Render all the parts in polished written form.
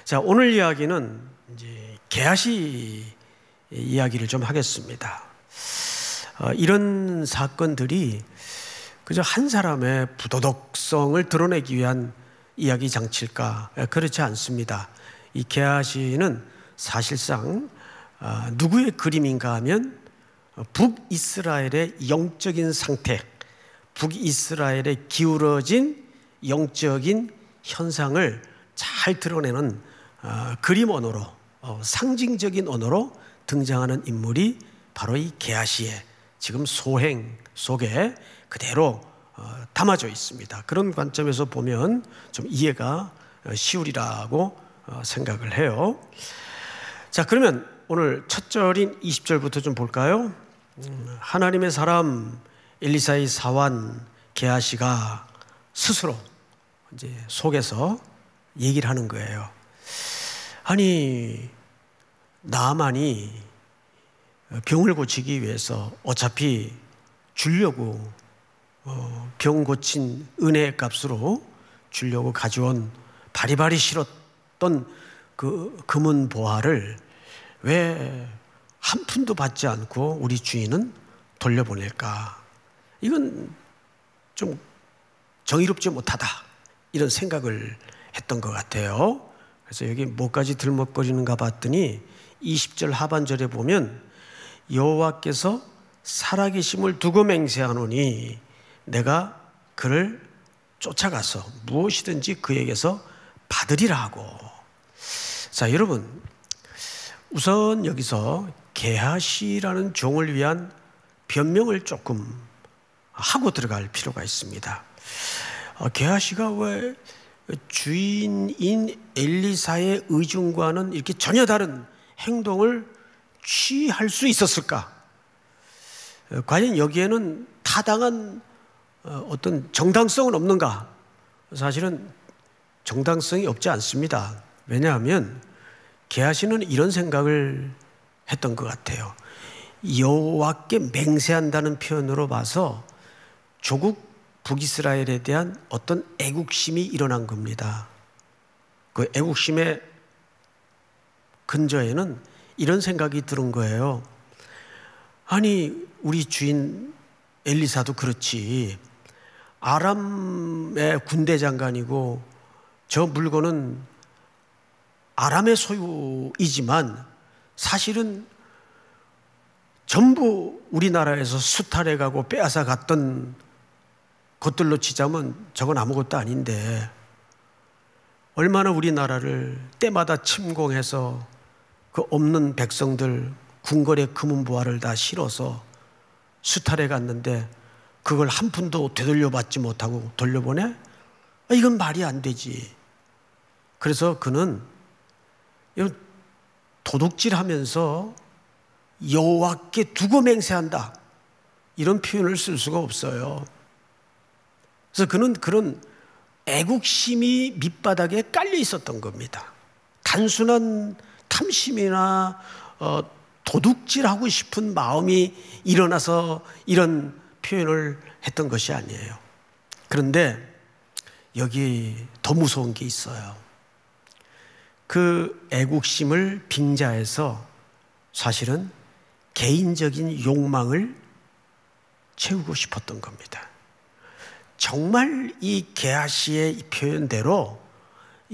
자, 오늘 이야기는 이제 게하시 이야기를 좀 하겠습니다. 이런 사건들이 그저 한 사람의 부도덕성을 드러내기 위한 이야기 장치일까? 그렇지 않습니다. 이 게하시는 사실상 누구의 그림인가 하면 북이스라엘의 영적인 상태, 북이스라엘의 기울어진 영적인 현상을 잘 드러내는 그림 언어로, 상징적인 언어로 등장하는 인물이 바로 이 게하시의 지금 소행 속에 그대로 담아져 있습니다. 그런 관점에서 보면 좀 이해가 쉬우리라고 생각을 해요. 자, 그러면 오늘 첫 절인 20절부터 좀 볼까요? 하나님의 사람 엘리사의 사환 게하시가 스스로 이제 속에서 얘기를 하는 거예요. 아니, 나만이 병을 고치기 위해서 어차피 주려고 병 고친 은혜의 값으로 주려고 가져온 바리바리 싫었던 그 금은 보화를 왜 한 푼도 받지 않고 우리 주인은 돌려보낼까? 이건 좀 정의롭지 못하다, 이런 생각을 했던 것 같아요. 그래서 여기 뭐까지 들먹거리는가 봤더니 20절 하반절에 보면 여호와께서 살아계심을 두고 맹세하노니 내가 그를 쫓아가서 무엇이든지 그에게서 받으리라 하고. 자, 여러분, 우선 여기서 게하시라는 종을 위한 변명을 조금 하고 들어갈 필요가 있습니다. 게하시가 왜 주인인 엘리사의 의중과는 이렇게 전혀 다른 행동을 취할 수 있었을까? 과연 여기에는 타당한 어떤 정당성은 없는가? 사실은 정당성이 없지 않습니다. 왜냐하면 게하시는 이런 생각을 했던 것 같아요. 여호와께 맹세한다는 표현으로 봐서 조국 북이스라엘에 대한 어떤 애국심이 일어난 겁니다. 그 애국심의 근저에는 이런 생각이 들은 거예요. 아니, 우리 주인 엘리사도 그렇지, 아람의 군대 장관이고 저 물건은 아람의 소유이지만 사실은 전부 우리나라에서 수탈해가고 빼앗아 갔던 것들로 치자면 저건 아무것도 아닌데 얼마나 우리나라를 때마다 침공해서 그 없는 백성들 궁궐의 금은보화를 다 실어서 수탈해 갔는데 그걸 한 푼도 되돌려받지 못하고 돌려보내? 이건 말이 안 되지. 그래서 그는 도둑질하면서 여호와께 두고 맹세한다, 이런 표현을 쓸 수가 없어요. 그래서 그는 그런 애국심이 밑바닥에 깔려 있었던 겁니다. 단순한 탐심이나 도둑질하고 싶은 마음이 일어나서 이런 표현을 했던 것이 아니에요. 그런데 여기 더 무서운 게 있어요. 그 애국심을 빙자해서 사실은 개인적인 욕망을 채우고 싶었던 겁니다. 정말 이 게하시의 표현대로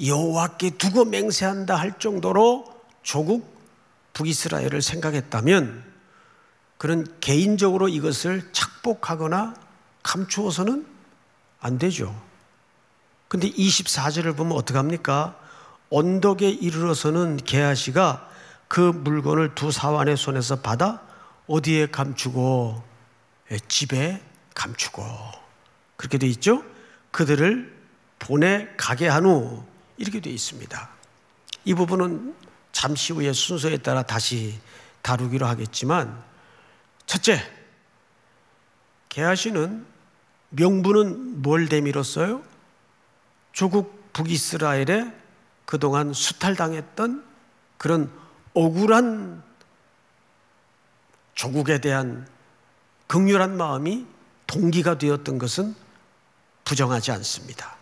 여호와께 두고 맹세한다 할 정도로 조국 북이스라엘을 생각했다면 그는 개인적으로 이것을 착복하거나 감추어서는 안 되죠. 근데 24절을 보면 어떡합니까? 언덕에 이르러서는 게하시가 그 물건을 두 사환의 손에서 받아 어디에 감추고? 집에 감추고. 그렇게 되어 있죠? 그들을 보내 가게 한 후, 이렇게 되어 있습니다. 이 부분은 잠시 후에 순서에 따라 다시 다루기로 하겠지만, 첫째, 게하시는 명분은 뭘 대밀었어요? 조국 북이스라엘에 그동안 수탈당했던 그런 억울한 조국에 대한 긍휼한 마음이 동기가 되었던 것은 부정하지 않습니다.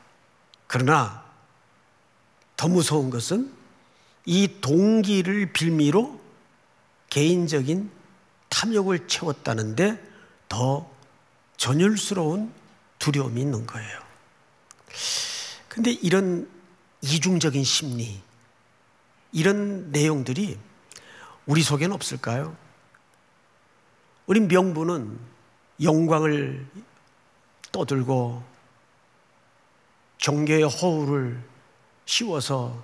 그러나 더 무서운 것은 이 동기를 빌미로 개인적인 탐욕을 채웠다는데 더 전율스러운 두려움이 있는 거예요. 근데 이런 이중적인 심리, 이런 내용들이 우리 속에는 없을까요? 우리 명부는 영광을 떠들고 종교의 허울을 씌워서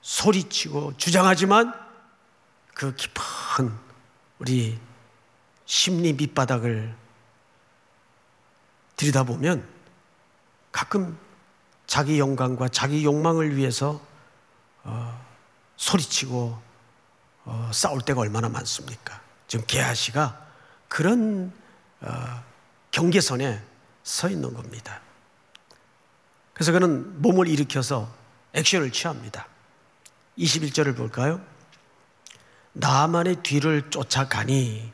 소리치고 주장하지만 그 깊은 우리 심리 밑바닥을 들여다보면 가끔 자기 영광과 자기 욕망을 위해서 소리치고 싸울 때가 얼마나 많습니까? 지금 게하시가 그런 경계선에 서 있는 겁니다. 그래서 그는 몸을 일으켜서 액션을 취합니다. 21절을 볼까요? 나만의 뒤를 쫓아가니,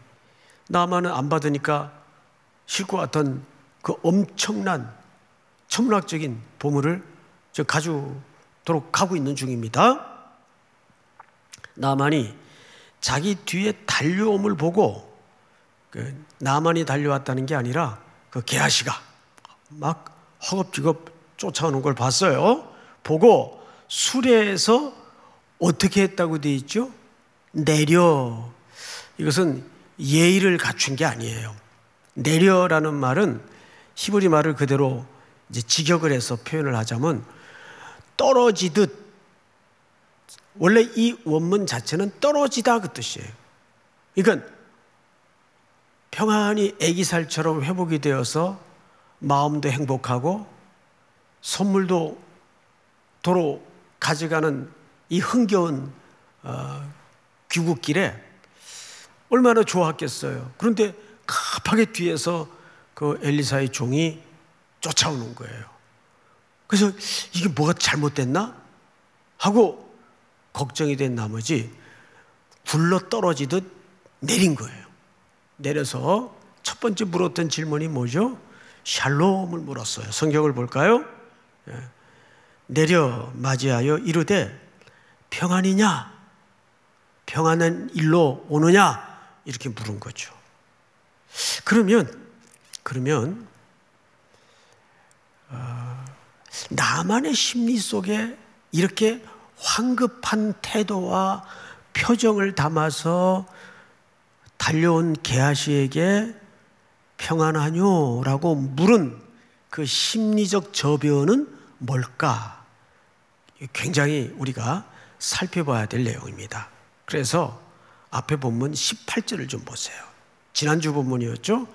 나만은 안 받으니까 실과 같은 그 엄청난 천문학적인 보물을 가져도록 가고 있는 중입니다. 나만이 자기 뒤에 달려옴을 보고, 나만이 달려왔다는 게 아니라 그 게하시가 막 허겁지겁 쫓아오는 걸 봤어요. 보고 수레에서 어떻게 했다고 되어 있죠? 내려. 이것은 예의를 갖춘 게 아니에요. 내려라는 말은 히브리 말을 그대로 이제 직역을 해서 표현을 하자면 떨어지듯, 원래 이 원문 자체는 떨어지다 그 뜻이에요. 그러니까 평안히 애기살처럼 회복이 되어서 마음도 행복하고 선물도 도로 가져가는 이 흥겨운 귀국길에 얼마나 좋았겠어요. 그런데 급하게 뒤에서 그 엘리사의 종이 쫓아오는 거예요. 그래서 이게 뭐가 잘못됐나 하고 걱정이 된 나머지 굴러 떨어지듯 내린 거예요. 내려서 첫 번째 물었던 질문이 뭐죠? 샬롬을 물었어요. 성경을 볼까요? 내려 맞이하여 이르되 평안이냐? 평안한 일로 오느냐? 이렇게 물은 거죠. 그러면 나만의 심리 속에 이렇게 황급한 태도와 표정을 담아서 달려온 게하시에게 평안하뇨? 라고 물은 그 심리적 저변은 뭘까? 굉장히 우리가 살펴봐야 될 내용입니다. 그래서 앞에 본문 18절을 좀 보세요. 지난주 본문이었죠?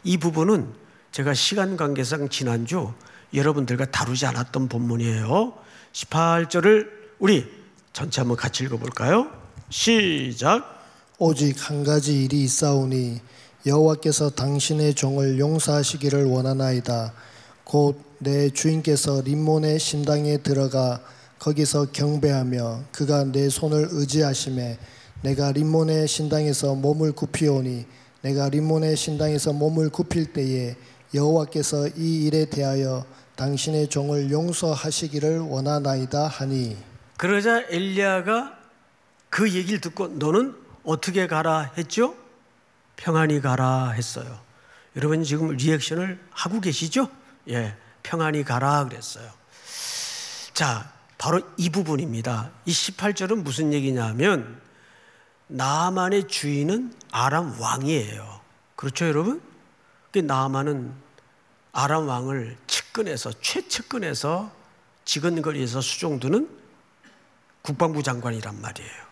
이 부분은 제가 시간 관계상 지난주 여러분들과 다루지 않았던 본문이에요. 18절을 우리 전체 한번 같이 읽어볼까요? 시작. 오직 한 가지 일이 있사오니 여호와께서 당신의 종을 용서하시기를 원하나이다. 곧 내 주인께서 림몬의 신당에 들어가 거기서 경배하며 그가 내 손을 의지하심에 내가 림몬의 신당에서 몸을 굽히오니 내가 림몬의 신당에서 몸을 굽힐 때에 여호와께서 이 일에 대하여 당신의 종을 용서하시기를 원하나이다 하니. 그러자 엘리야가 그 얘기를 듣고 너는 어떻게 가라 했죠? 평안히 가라 했어요. 여러분 지금 리액션을 하고 계시죠? 예, 평안히 가라 그랬어요. 자, 바로 이 부분입니다. 이 18절은 무슨 얘기냐면 나아만의 주인은 아람 왕이에요. 그렇죠, 여러분? 나아만은 아람 왕을 측근해서 최측근해서 지근거리에서 수종두는 국방부 장관이란 말이에요.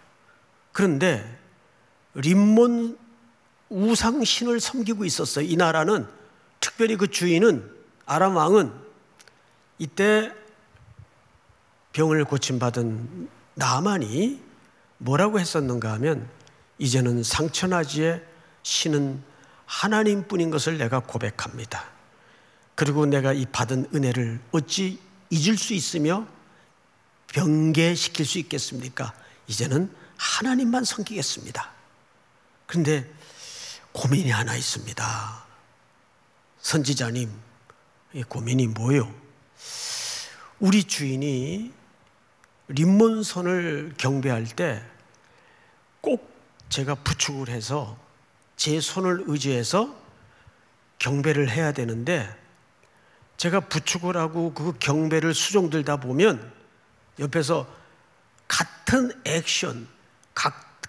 그런데 림몬 우상신을 섬기고 있었어요. 이 나라는 특별히 그 주인은 아람 왕은 이때 병을 고침받은 나아만이 뭐라고 했었는가 하면 이제는 상처나지의 신은 하나님뿐인 것을 내가 고백합니다. 그리고 내가 이 받은 은혜를 어찌 잊을 수 있으며 변개시킬 수 있겠습니까? 이제는 하나님만 섬기겠습니다. 그런데 고민이 하나 있습니다. 선지자님, 이 고민이 뭐예요? 우리 주인이 림몬선을 경배할 때 꼭 제가 부축을 해서 제 손을 의지해서 경배를 해야 되는데, 제가 부축을 하고 그 경배를 수종들다 보면 옆에서 같은 액션,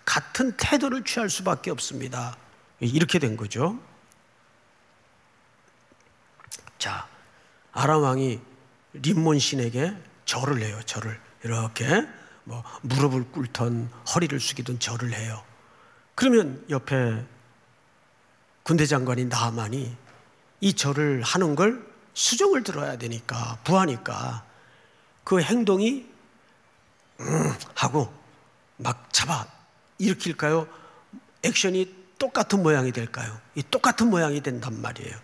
같은 태도를 취할 수밖에 없습니다. 이렇게 된 거죠. 자, 아람 왕이 림몬 신에게 절을 해요. 절을 이렇게 무릎을 꿇던 허리를 숙이던 절을 해요. 그러면 옆에 군대 장관인 나하만이 이 절을 하는 걸 수종을 들어야 되니까, 부하니까 그 행동이 하고 막 잡아 일으킬까요? 액션이 똑같은 모양이 될까요? 이 똑같은 모양이 된단 말이에요.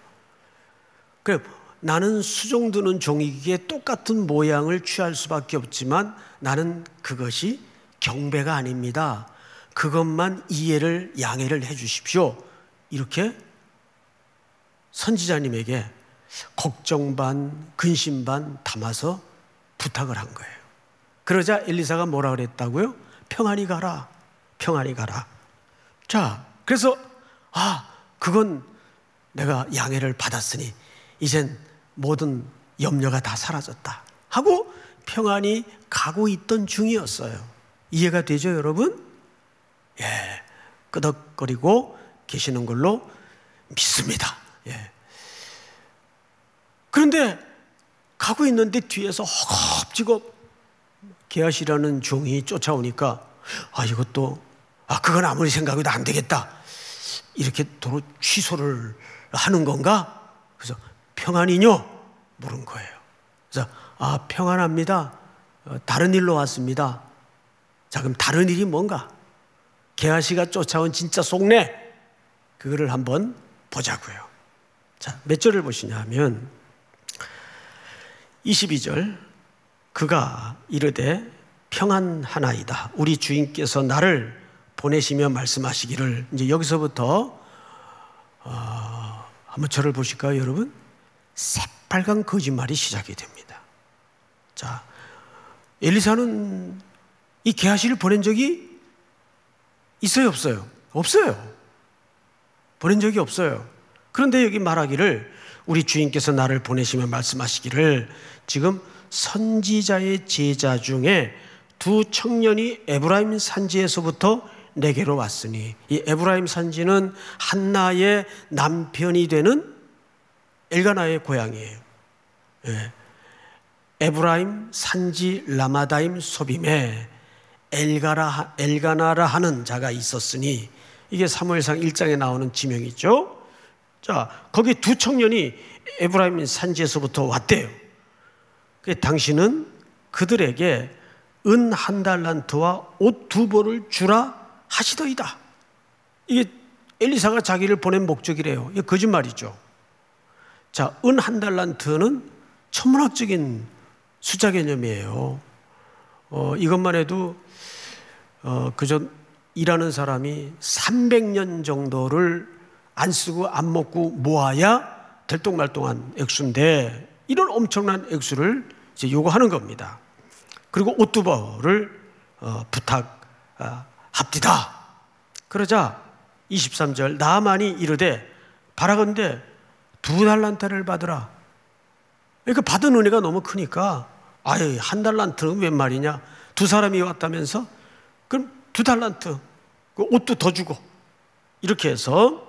그래, 나는 수종드는 종이기에 똑같은 모양을 취할 수밖에 없지만 나는 그것이 경배가 아닙니다. 그것만 양해를 해 주십시오. 이렇게 선지자님에게 걱정 반 근심 반 담아서 부탁을 한 거예요. 그러자 엘리사가 뭐라 그랬다고요? 평안히 가라, 평안히 가라. 자, 그래서 그건 내가 양해를 받았으니 이젠 모든 염려가 다 사라졌다 하고 평안히 가고 있던 중이었어요. 이해가 되죠, 여러분? 예, 끄덕거리고 계시는 걸로 믿습니다. 예. 그런데 가고 있는데 뒤에서 허겁지겁 게하시라는 종이 쫓아오니까 이것도 그건 아무리 생각해도 안 되겠다, 이렇게 도로 취소를 하는 건가? 그래서 평안이뇨? 물은 거예요. 그래서 평안합니다. 다른 일로 왔습니다. 자, 그럼 다른 일이 뭔가? 게하시가 쫓아온 진짜 속내, 그거를 한번 보자고요. 자, 몇 절을 보시냐 하면 22절, 그가 이르되 평안하나이다. 우리 주인께서 나를 보내시며 말씀하시기를. 이제 여기서부터 한번 저를 보실까요, 여러분? 새빨간 거짓말이 시작이 됩니다. 자, 엘리사는 이 게하시를 보낸 적이 있어요, 없어요? 없어요. 보낸 적이 없어요. 그런데 여기 말하기를 우리 주인께서 나를 보내시며 말씀하시기를, 지금 선지자의 제자 중에 두 청년이 에브라임 산지에서부터 내게로 왔으니, 이 에브라임 산지는 한나의 남편이 되는 엘가나의 고향이에요. 예. 에브라임 산지 라마다임 소빔에 엘가나라 하는 자가 있었으니, 이게 사무엘상 1장에 나오는 지명이죠. 자, 거기 두 청년이 에브라임 산지에서부터 왔대요. 당신은 그들에게 은 1달란트와 옷 2벌을 주라 하시더이다. 이게 엘리사가 자기를 보낸 목적이래요. 이게 거짓말이죠. 자, 은 1달란트는 천문학적인 숫자 개념이에요. 이것만 해도 그저 일하는 사람이 300년 정도를 안 쓰고 안 먹고 모아야 들똥말똥한 액수인데, 이런 엄청난 액수를 이제 요구하는 겁니다. 그리고 옷 2벌을 부탁합디다. 그러자 23절, 나하만이 이르되 바라건대 2달란트를 받으라. 그러니까 받은 은혜가 너무 크니까 1달란트는 웬 말이냐, 두 사람이 왔다면서 그럼 2달란트, 그 옷도 더 주고, 이렇게 해서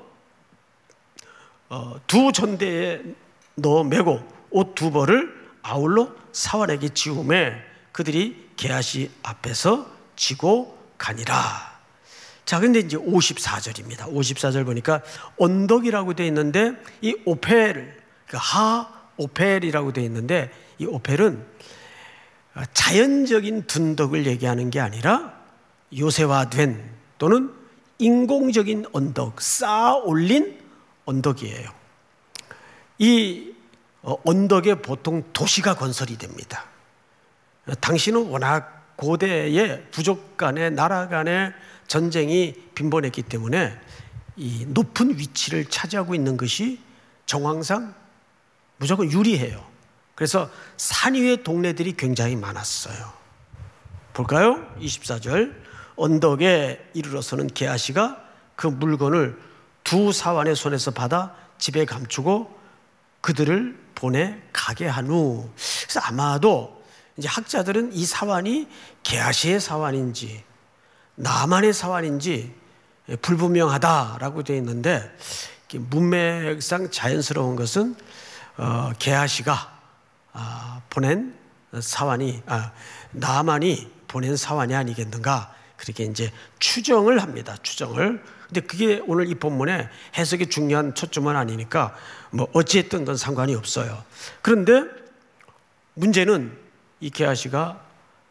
두 전대에 넣어 메고 옷 2벌을 아울러 사환에게 지우매 그들이 게하시 앞에서 지고 가니라. 자, 근데 이제 54절입니다. 54절 보니까 언덕이라고 되어 있는데, 이 오펠, 오펠이라고 되어 있는데, 이 오펠은 자연적인 둔덕을 얘기하는 게 아니라 요새화된 또는 인공적인 언덕, 쌓아 올린 언덕이에요. 이 언덕에 보통 도시가 건설이 됩니다. 당시는 워낙 고대의 부족 간의 나라 간의 전쟁이 빈번했기 때문에 이 높은 위치를 차지하고 있는 것이 정황상 무조건 유리해요. 그래서 산 위의 동네들이 굉장히 많았어요. 볼까요? 24절. 언덕에 이르러서는 게하시가 그 물건을 두 사환의 손에서 받아 집에 감추고 그들을 보내 가게 한 후. 그래서 아마도 이제 학자들은 이 사환이 게하시의 사환인지 나만의 사환인지 불분명하다라고 되어 있는데, 문맥상 자연스러운 것은 게하시가 보낸 사환이 나만이 보낸 사환이 아니겠는가, 그렇게 이제 추정을 합니다. 추정을. 근데 그게 오늘 이 본문의 해석이 중요한 초점은 아니니까 뭐 어찌했든 건 상관이 없어요. 그런데 문제는 이 게하시가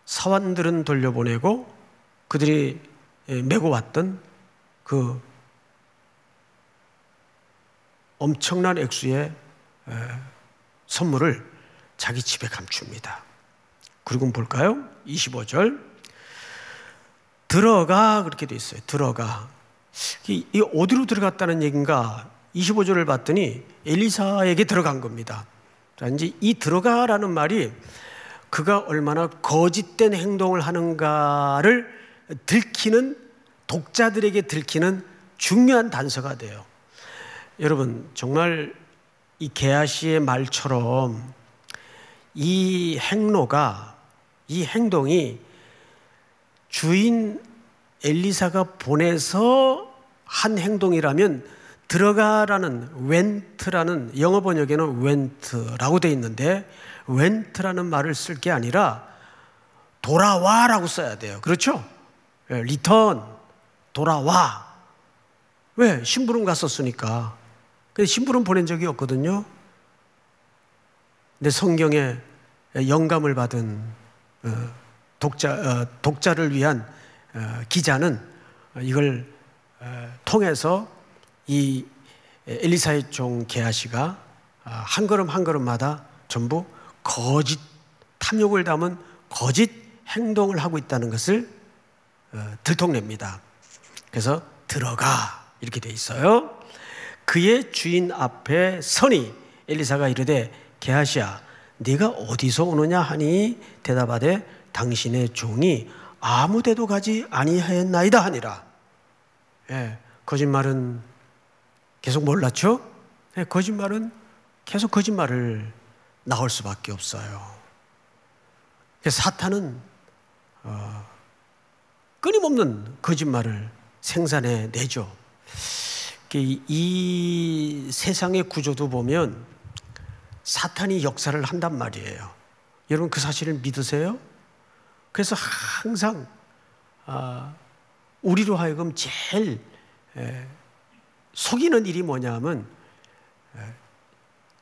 사환들은 돌려보내고 그들이 메고 왔던 그 엄청난 액수의 선물을 자기 집에 감춥니다. 그리고 볼까요? 25절. 들어가, 그렇게 돼 있어요. 들어가. 이 어디로 들어갔다는 얘기인가? 25절을 봤더니 엘리사에게 들어간 겁니다. 자, 이제 이 들어가라는 말이 그가 얼마나 거짓된 행동을 하는가를 들키는, 독자들에게 들키는 중요한 단서가 돼요. 여러분, 정말 이 게하시의 말처럼 이 행동이 주인 엘리사가 보내서 한 행동이라면 들어가라는 went라는, 영어 번역에는 went라고 되어 있는데 went라는 말을 쓸 게 아니라 돌아와라고 써야 돼요. 그렇죠? return, 돌아와. 왜? 심부름 갔었으니까. 근데 심부름 보낸 적이 없거든요. 근데 성경에 영감을 받은 독자를 위한 기자는 이걸 통해서 이 엘리사의 종 게하시가 한 걸음 한 걸음마다 전부 거짓, 탐욕을 담은 거짓 행동을 하고 있다는 것을 들통냅니다. 그래서 들어가, 이렇게 돼 있어요. 그의 주인 앞에 서니 엘리사가 이르되 게하시야, 네가 어디서 오느냐 하니 대답하되 당신의 종이 아무데도 가지 아니하였나이다 하니라. 거짓말은 계속 몰랐죠? 거짓말은 계속 거짓말을 나올 수밖에 없어요. 그래서 사탄은 끊임없는 거짓말을 생산해내죠. 이 세상의 구조도 보면 사탄이 역사를 한단 말이에요. 여러분, 그 사실을 믿으세요? 그래서 항상 우리로 하여금 제일 속이는 일이 뭐냐면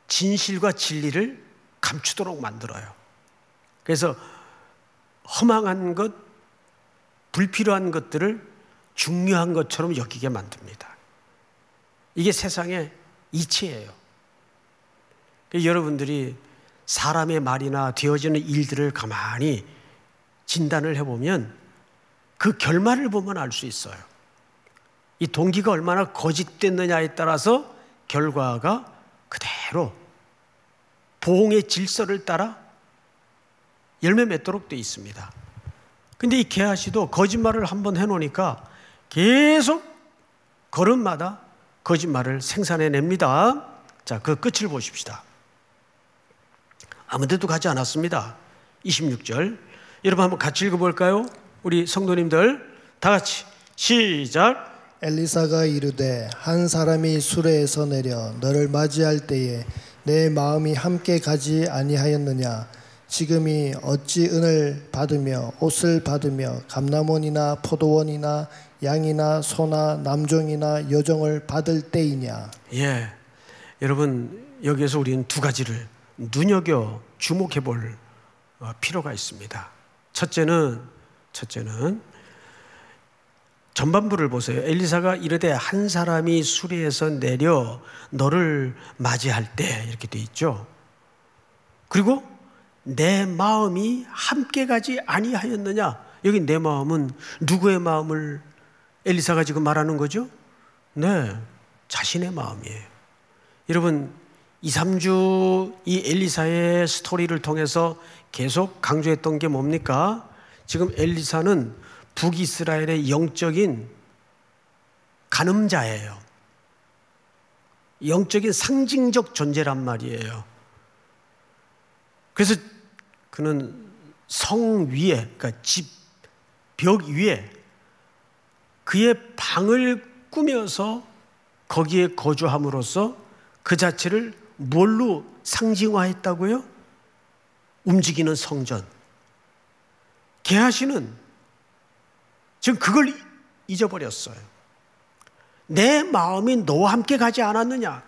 진실과 진리를 감추도록 만들어요. 그래서 허망한 것, 불필요한 것들을 중요한 것처럼 여기게 만듭니다. 이게 세상의 이치예요. 여러분들이 사람의 말이나 되어지는 일들을 가만히 진단을 해보면 그 결말을 보면 알 수 있어요. 이 동기가 얼마나 거짓됐느냐에 따라서 결과가 그대로 보응의 질서를 따라 열매 맺도록 되어 있습니다. 근데 이 게하시도 거짓말을 한번 해놓으니까 계속 걸음마다 거짓말을 생산해냅니다. 자, 그 끝을 보십시다. 아무데도 가지 않았습니다. 26절. 여러분 한번 같이 읽어볼까요? 우리 성도님들 다 같이 시작. 엘리사가 이르되 한 사람이 수레에서 내려 너를 맞이할 때에 내 마음이 함께 가지 아니하였느냐. 지금이 어찌 은을 받으며 옷을 받으며 감람원이나 포도원이나 양이나 소나 남종이나 여종을 받을 때이냐. 예, 여러분 여기에서 우리는 두 가지를 눈여겨 주목해 볼 필요가 있습니다. 첫째는 전반부를 보세요. 엘리사가 이르되 한 사람이 수레에서 내려 너를 맞이할 때, 이렇게 돼 있죠. 그리고 내 마음이 함께 가지 아니하였느냐. 여기 내 마음은 누구의 마음을 엘리사가 지금 말하는 거죠? 네, 자신의 마음이에요. 여러분 2, 3주 이 엘리사의 스토리를 통해서 계속 강조했던 게 뭡니까? 지금 엘리사는 북이스라엘의 영적인 간음자예요. 영적인 상징적 존재란 말이에요. 그래서 그는 성 위에, 그러니까 집 벽 위에 그의 방을 꾸며서 거기에 거주함으로써 그 자체를 뭘로 상징화했다고요? 움직이는 성전. 게하시는 지금 그걸 잊어버렸어요. 내 마음이 너와 함께 가지 않았느냐?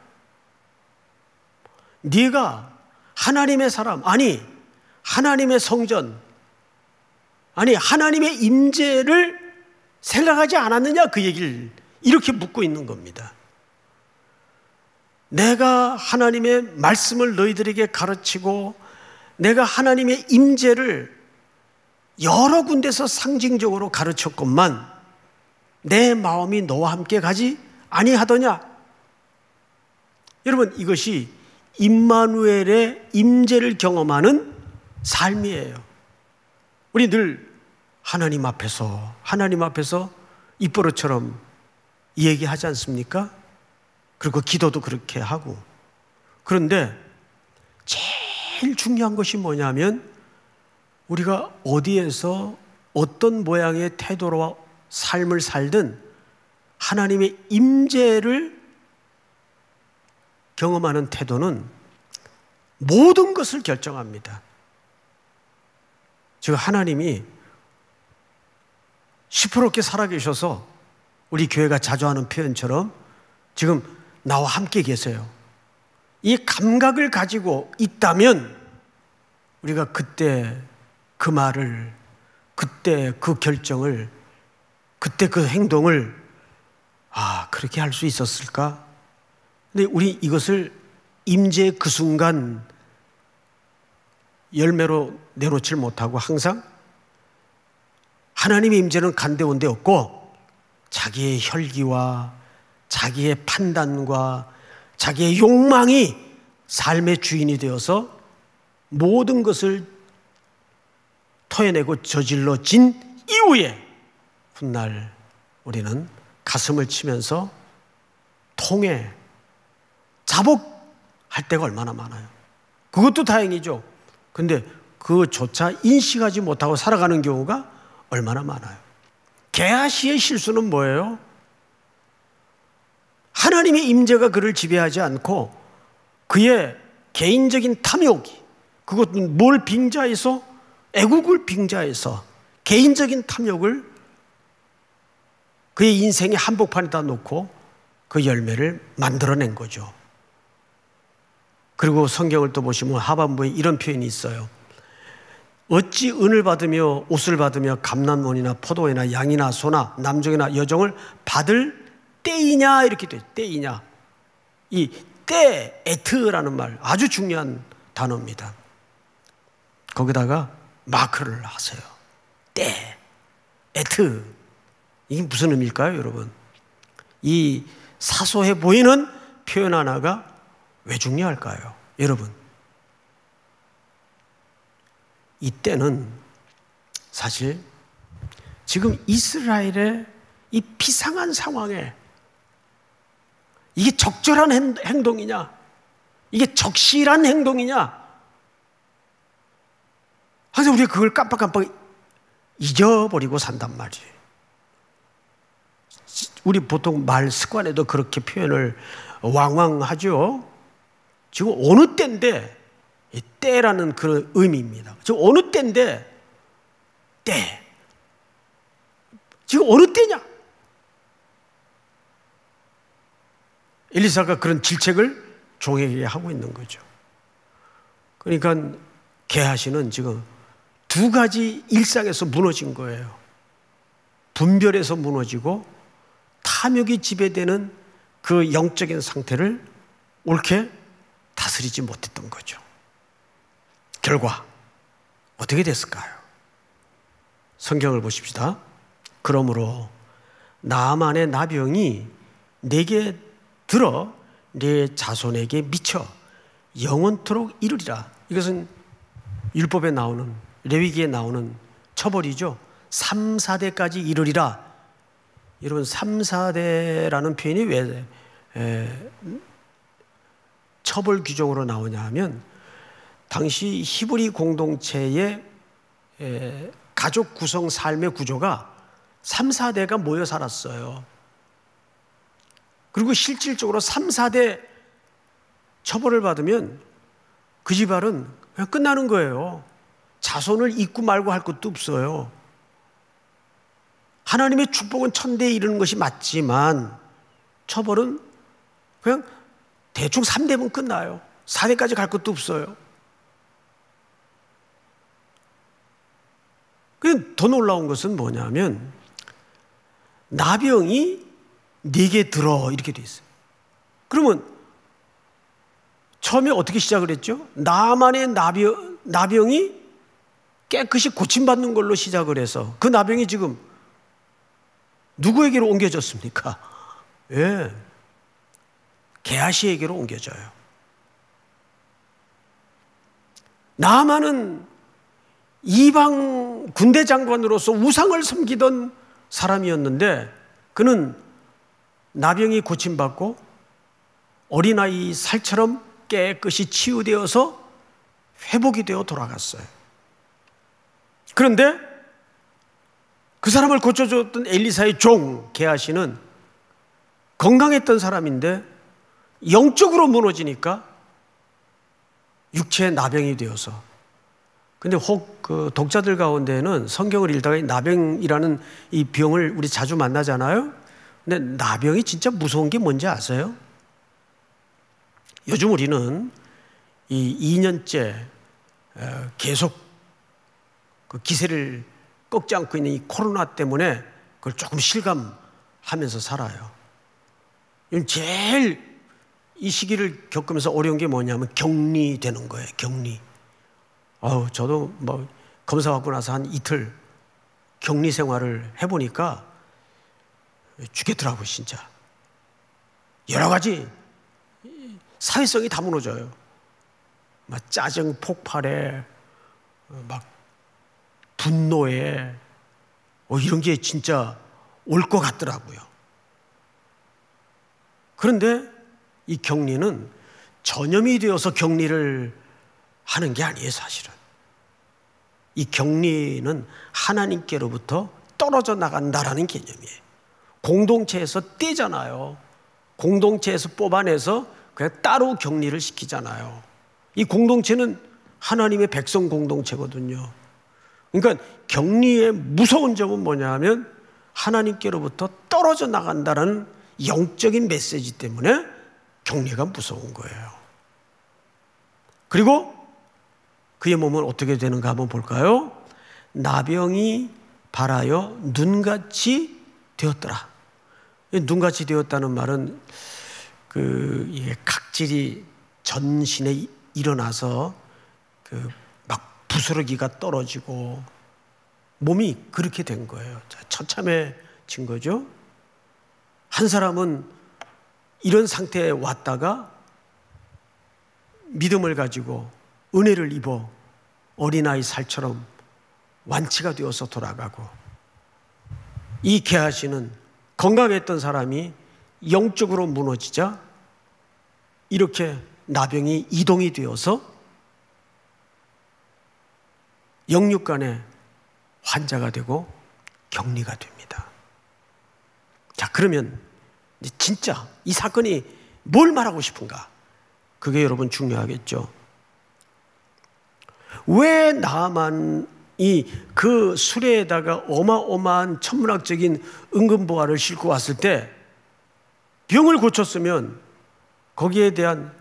네가 하나님의 사람, 아니 하나님의 성전, 아니 하나님의 임재를 생각하지 않았느냐? 그 얘기를 이렇게 묻고 있는 겁니다. 내가 하나님의 말씀을 너희들에게 가르치고 내가 하나님의 임재를 여러 군데서 상징적으로 가르쳤건만 내 마음이 너와 함께 가지 아니하더냐? 여러분, 이것이 임마누엘의 임재를 경험하는 삶이에요. 우리 늘 하나님 앞에서 입버릇처럼 얘기하지 않습니까? 그리고 기도도 그렇게 하고. 그런데 제일 중요한 것이 뭐냐면 우리가 어디에서 어떤 모양의 태도로 삶을 살든 하나님의 임재를 경험하는 태도는 모든 것을 결정합니다. 즉 하나님이 시퍼렇게 살아계셔서 우리 교회가 자주 하는 표현처럼 지금 나와 함께 계세요. 이 감각을 가지고 있다면 우리가 그때 그 말을, 그때 그 결정을, 그때 그 행동을 그렇게 할 수 있었을까? 근데 우리 이것을 임재의 그 순간 열매로 내놓질 못하고 항상 하나님의 임재는 간데온데 없고 자기의 혈기와 자기의 판단과 자기의 욕망이 삶의 주인이 되어서 모든 것을 토해내고 저질러진 이후에 훗날 우리는 가슴을 치면서 통해 자복할 때가 얼마나 많아요. 그것도 다행이죠. 근데 그조차 인식하지 못하고 살아가는 경우가 얼마나 많아요. 게하시의 실수는 뭐예요? 하나님의 임재가 그를 지배하지 않고 그의 개인적인 탐욕이, 그것은 뭘 빙자해서, 애국을 빙자해서 개인적인 탐욕을 그의 인생의 한복판에다 놓고 그 열매를 만들어낸 거죠. 그리고 성경을 또 보시면 하반부에 이런 표현이 있어요. 어찌 은을 받으며 옷을 받으며 감람원이나 포도원이나 양이나 소나 남종이나 여종을 받을 때이냐, 이렇게 돼요. 때이냐. 이 때, 에트라는 말 아주 중요한 단어입니다. 거기다가 마크를 하세요. 때, 에트. 이게 무슨 의미일까요, 여러분? 이 사소해 보이는 표현 하나가 왜 중요할까요? 여러분, 이때는 사실 지금 이스라엘의 이 비상한 상황에 이게 적절한 행동이냐, 이게 적실한 행동이냐, 항상 우리가 그걸 깜빡깜빡 잊어버리고 산단 말이에요. 우리 보통 말 습관에도 그렇게 표현을 왕왕하죠. 지금 어느 때인데, 때라는 그런 의미입니다. 지금 어느 때인데, 때. 지금 어느 때냐? 엘리사가 그런 질책을 종에게 하고 있는 거죠. 그러니까 게하시는 지금 두 가지 일상에서 무너진 거예요. 분별에서 무너지고 탐욕이 지배되는 그 영적인 상태를 옳게 다스리지 못했던 거죠. 결과 어떻게 됐을까요? 성경을 보십시다. 그러므로 나아만의 나병이 내게 들어 내 자손에게 미쳐 영원토록 이르리라. 이것은 율법에 나오는, 레위기에 나오는 처벌이죠. 3, 4대까지 이르리라. 여러분 3, 4대라는 표현이 왜 처벌 규정으로 나오냐 하면 당시 히브리 공동체의 가족 구성 삶의 구조가 3, 4대가 모여 살았어요. 그리고 실질적으로 3, 4대 처벌을 받으면 그 집안은 그냥 끝나는 거예요. 자손을 잇고 말고 할 것도 없어요. 하나님의 축복은 천대에 이르는 것이 맞지만 처벌은 그냥 대충 3대면 끝나요. 4대까지 갈 것도 없어요. 더 놀라운 것은 뭐냐면 나병이 네게 들어 이렇게 돼 있어요. 그러면 처음에 어떻게 시작을 했죠? 나만의 나병이 깨끗이 고침받는 걸로 시작을 해서 그 나병이 지금 누구에게로 옮겨졌습니까? 예, 게하시에게로 옮겨져요. 나만은 이방 군대 장관으로서 우상을 섬기던 사람이었는데 그는 나병이 고침받고 어린아이 살처럼 깨끗이 치유되어서 회복이 되어 돌아갔어요. 그런데 그 사람을 고쳐줬던 엘리사의 종 게하시는 건강했던 사람인데 영적으로 무너지니까 육체의 나병이 되어서, 근데 혹 그 독자들 가운데는 성경을 읽다가 이 나병이라는 이 병을 우리 자주 만나잖아요. 근데 나병이 진짜 무서운 게 뭔지 아세요? 요즘 우리는 이 2년째 계속 그 기세를 꺾지 않고 있는 이 코로나 때문에 그걸 조금 실감하면서 살아요. 제일 이 시기를 겪으면서 어려운 게 뭐냐면 격리되는 거예요. 격리. 저도 뭐 검사 받고 나서 한 이틀 격리 생활을 해보니까 죽겠더라고요, 진짜. 여러 가지 사회성이 다 무너져요. 막 짜증 폭발에, 막 분노에, 이런 게 진짜 올 것 같더라고요. 그런데 이 격리는 전염이 되어서 격리를 하는 게 아니에요, 사실은. 이 격리는 하나님께로부터 떨어져 나간다라는 개념이에요. 공동체에서 떼잖아요. 공동체에서 뽑아내서 그냥 따로 격리를 시키잖아요. 이 공동체는 하나님의 백성 공동체거든요. 그러니까 격리의 무서운 점은 뭐냐 하면 하나님께로부터 떨어져 나간다는 영적인 메시지 때문에 격리가 무서운 거예요. 그리고 그의 몸은 어떻게 되는가 한번 볼까요? 나병이 발하여 눈같이 되었더라. 눈같이 되었다는 말은 이게 각질이 전신에 일어나서 막 부스러기가 떨어지고 몸이 그렇게 된 거예요. 처참해진 거죠. 한 사람은 이런 상태에 왔다가 믿음을 가지고 은혜를 입어 어린아이 살처럼 완치가 되어서 돌아가고, 이 게하시는 건강했던 사람이 영적으로 무너지자 이렇게 나병이 이동이 되어서 영육간의 환자가 되고 격리가 됩니다. 자, 그러면 진짜 이 사건이 뭘 말하고 싶은가? 그게 여러분 중요하겠죠. 왜 나만이 그 수레에다가 어마어마한 천문학적인 은근보화를 싣고 왔을 때 병을 고쳤으면 거기에 대한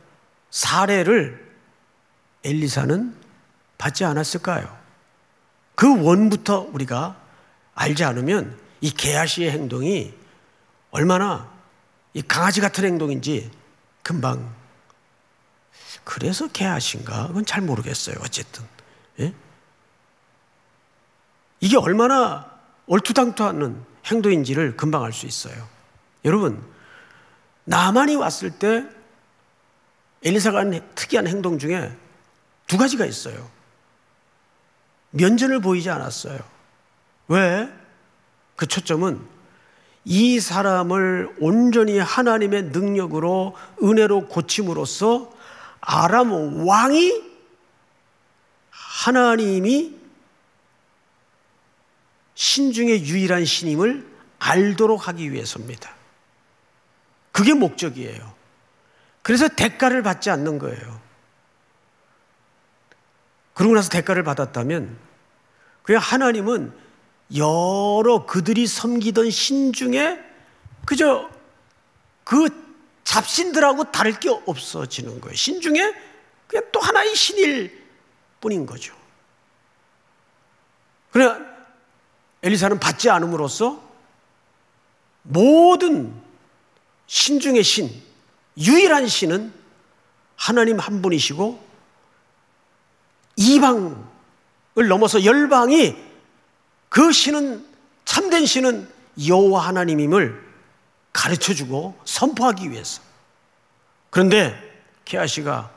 사례를 엘리사는 받지 않았을까요? 그 원부터 우리가 알지 않으면 이 게하시의 행동이 얼마나 이 강아지 같은 행동인지 금방, 그래서 게하시인가? 그건 잘 모르겠어요. 어쨌든 예? 이게 얼마나 얼토당토하는 행동인지를 금방 알 수 있어요. 여러분, 나만이 왔을 때 엘리사가 한 특이한 행동 중에 두 가지가 있어요. 면전을 보이지 않았어요. 왜? 그 초점은 이 사람을 온전히 하나님의 능력으로 은혜로 고침으로써 아람 왕이 하나님이 신 중에 유일한 신임을 알도록 하기 위해서입니다. 그게 목적이에요. 그래서 대가를 받지 않는 거예요. 그러고 나서 대가를 받았다면 그냥 하나님은 여러 그들이 섬기던 신 중에 그저 그 잡신들하고 다를 게 없어지는 거예요. 신 중에 그냥 또 하나의 신일 뿐인 거죠. 그러나 엘리사는 받지 않음으로써 모든 신 중의 신, 유일한 신은 하나님 한 분이시고 이방을 넘어서 열방이 그 신은, 참된 신은 여호와 하나님임을 가르쳐주고 선포하기 위해서. 그런데 게하시가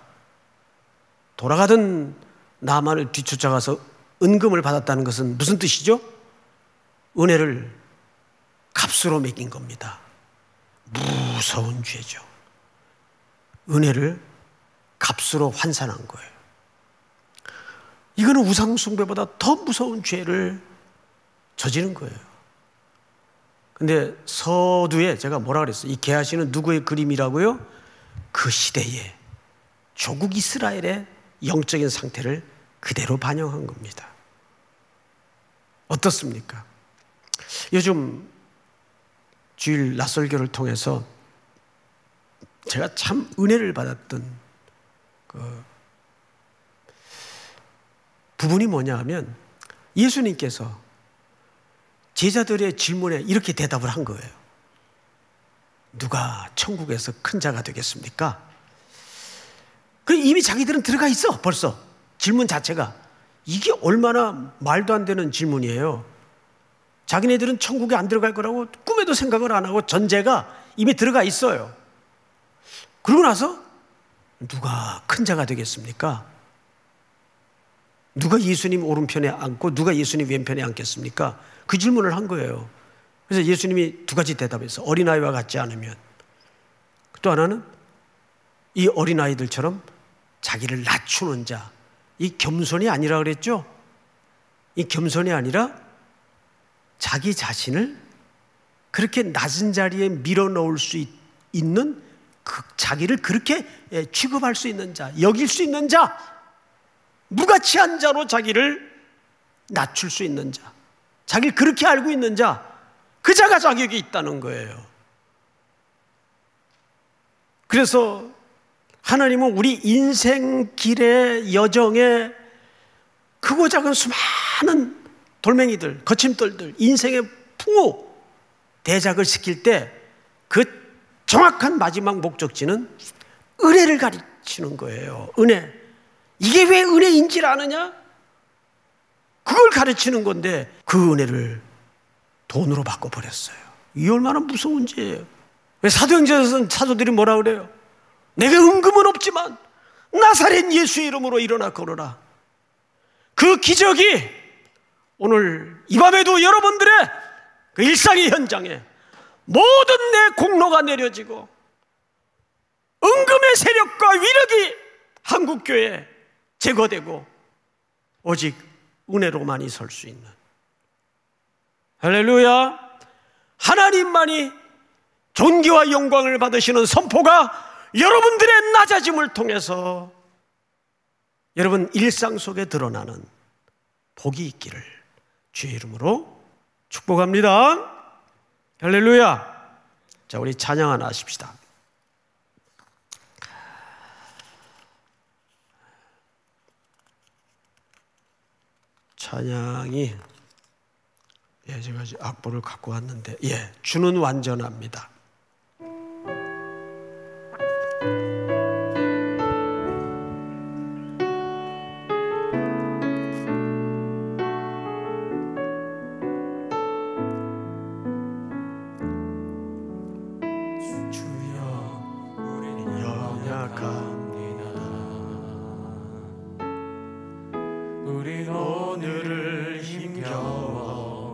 돌아가던 나만을 뒤쫓아가서 은금을 받았다는 것은 무슨 뜻이죠? 은혜를 값으로 매긴 겁니다. 무서운 죄죠. 은혜를 값으로 환산한 거예요. 이거는 우상숭배보다 더 무서운 죄를 저지른 거예요. 근데 서두에 제가 뭐라 그랬어요? 이 게하시는 누구의 그림이라고요? 그 시대에 조국 이스라엘의 영적인 상태를 그대로 반영한 겁니다. 어떻습니까? 요즘 주일 낮설교를 통해서 제가 참 은혜를 받았던 그 부분이 뭐냐 하면 예수님께서 제자들의 질문에 이렇게 대답을 한 거예요. 누가 천국에서 큰 자가 되겠습니까? 그 이미 자기들은 들어가 있어. 벌써 질문 자체가 이게 얼마나 말도 안 되는 질문이에요. 자기네들은 천국에 안 들어갈 거라고 꿈에도 생각을 안 하고 전제가 이미 들어가 있어요. 그러고 나서 누가 큰 자가 되겠습니까? 누가 예수님 오른편에 앉고 누가 예수님 왼편에 앉겠습니까? 그 질문을 한 거예요. 그래서 예수님이 두 가지 대답했어요. 어린아이와 같지 않으면. 또 하나는 이 어린아이들처럼 자기를 낮추는 자. 이 겸손이 아니라 그랬죠? 이 겸손이 아니라 자기 자신을 그렇게 낮은 자리에 밀어넣을 수 있는 그 자기를 그렇게 취급할 수 있는 자, 여길 수 있는 자, 무가치한 자로 자기를 낮출 수 있는 자, 자기를 그렇게 알고 있는 자, 그 자가 자격이 있다는 거예요. 그래서 하나님은 우리 인생길의 여정에 크고 작은 수많은 돌멩이들, 거침돌들, 인생의 풍우, 대작을 시킬 때 그 정확한 마지막 목적지는 은혜를 가르치는 거예요. 은혜. 이게 왜 은혜인지를 아느냐? 그걸 가르치는 건데 그 은혜를 돈으로 바꿔버렸어요. 이 얼마나 무서운 죄예요. 왜 사도행전에서는 사도들이 뭐라 그래요? 내게 은금은 없지만 나사렛 예수의 이름으로 일어나 걸어라. 그 기적이 오늘 이 밤에도 여러분들의 그 일상의 현장에 모든 내 공로가 내려지고 은금의 세력과 위력이 한국교회에 제거되고 오직 은혜로만이 설 수 있는, 할렐루야, 하나님만이 존귀와 영광을 받으시는 선포가 여러분들의 낮아짐을 통해서 여러분 일상 속에 드러나는 복이 있기를 주의 이름으로 축복합니다. 할렐루야. 자, 우리 찬양 하나 하십시다. 찬양이 제가 악보를 갖고 왔는데 주는 완전합니다. 우린 오늘을 힘겨워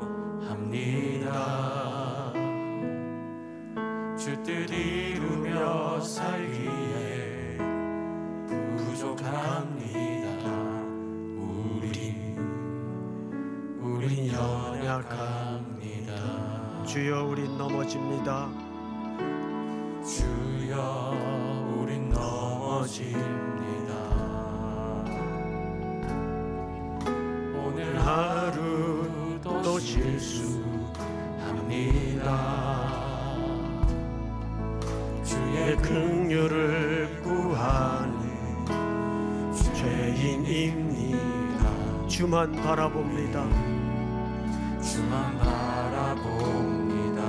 나아갑니다. 주여 우린 넘어집니다. 주여 우린 넘어집니다. 오늘 하루도 실수합니다. 주의 긍휼을 구하는 죄인입니다. 주만 바라봅니다. 주만 바라봅니다.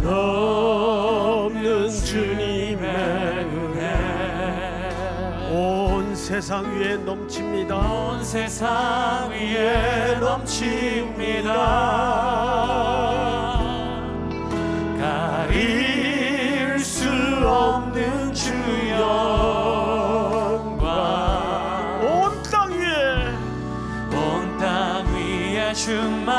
한없는 주님의 은혜 온 세상 위에 넘칩니다. 온 세상 위에 넘칩니다. 가릴 수 없는 주 영광 온 땅 위에 충만합니다.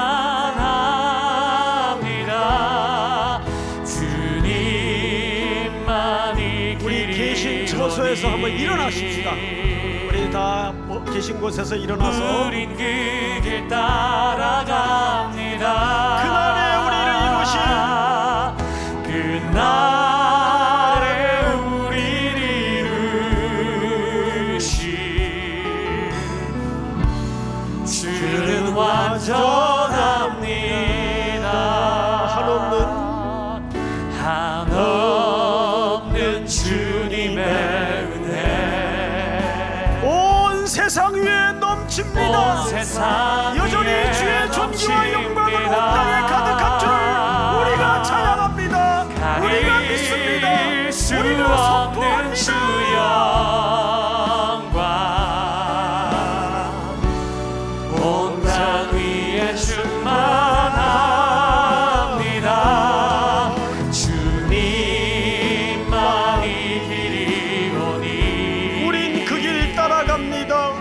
주님만이 우리 계신 길이오니. 처소에서 한번 일어나십시다. 우리 다 계신 곳에서 일어나서 우린 그 길 따라갑니다. 그날에 우리를 그날에 우리를 이루신 주는 완전합니다. 한없는 주님의 은혜 온 세상 위에 넘칩니다. 온 세상 여전히 위에 주의 존귀와 영광은 온 넘칩니다. 땅에 가득한 줄을 우리가 찬양합니다. 우리가 믿습니다. 우리가 선포합니다. 주 영광 온 땅 위에 충만합니다. 주님만이 길이오니. 우린 그 길 따라갑니다.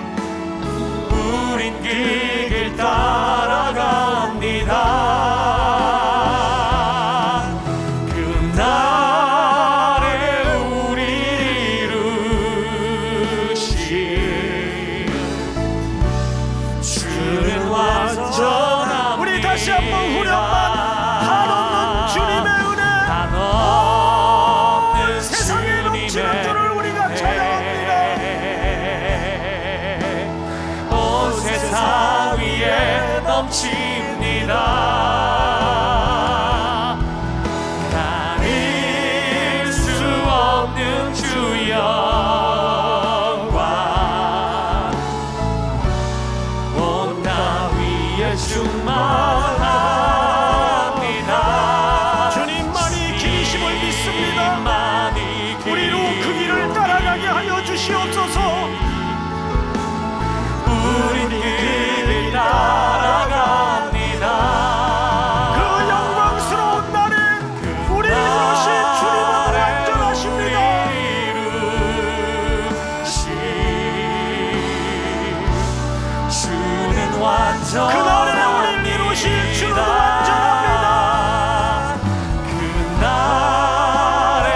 우린 그 길 따라갑니다. 그날에 우리를 이루신 주는 완전합니다. 우리 다시 한번 후렴만 한없는 주님의 은혜 한없는 세상에 넘치는 줄을 우리가 찬양합니다. 온 세상 위에 넘칩니다. 가릴 수 없는 주 영광 온 땅 위에 충만합니다. 주님만이 길이심을 믿습니다. 우리로 그 길을 따라가게 하여 주시옵소서. 우린 그 길 따라갑니다. 그 영광스러운 날에 우리를 이루신 주님은 완전하십니다. 주는 완전합니다. 그날에 우리를 이루신 주는 완전합니다. 그날에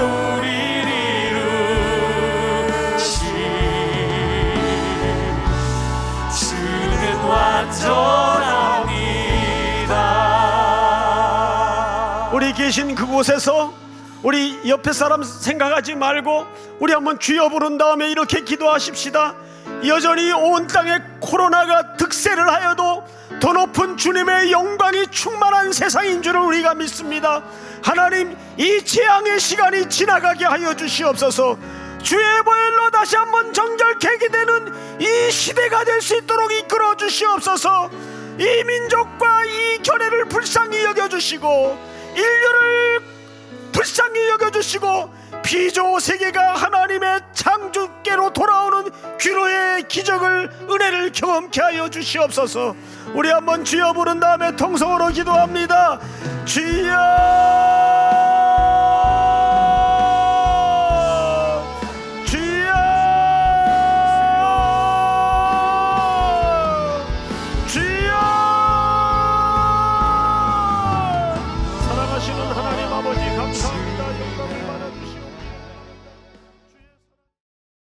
우리를 이루신 주는 완전합니다. 우리 계신 그곳에서 우리 옆에 사람 생각하지 말고 우리 한번 주여 부른 다음에 이렇게 기도하십시다. 여전히 온 땅에 코로나가 득세를 하여도 더 높은 주님의 영광이 충만한 세상인 줄을 우리가 믿습니다. 하나님, 이 재앙의 시간이 지나가게 하여 주시옵소서. 주의 보혈로 다시 한번 정결케 되는 이 시대가 될 수 있도록 이끌어 주시옵소서. 이 민족과 이 교회를 불쌍히 여겨주시고 인류를 불쌍히 여겨주시고 피조 세계가 하나님의 창조께로 돌아오는 귀로의 기적을 은혜를 경험케 하여 주시옵소서. 우리 한번 주여 부른 다음에 통성으로 기도합니다. 주여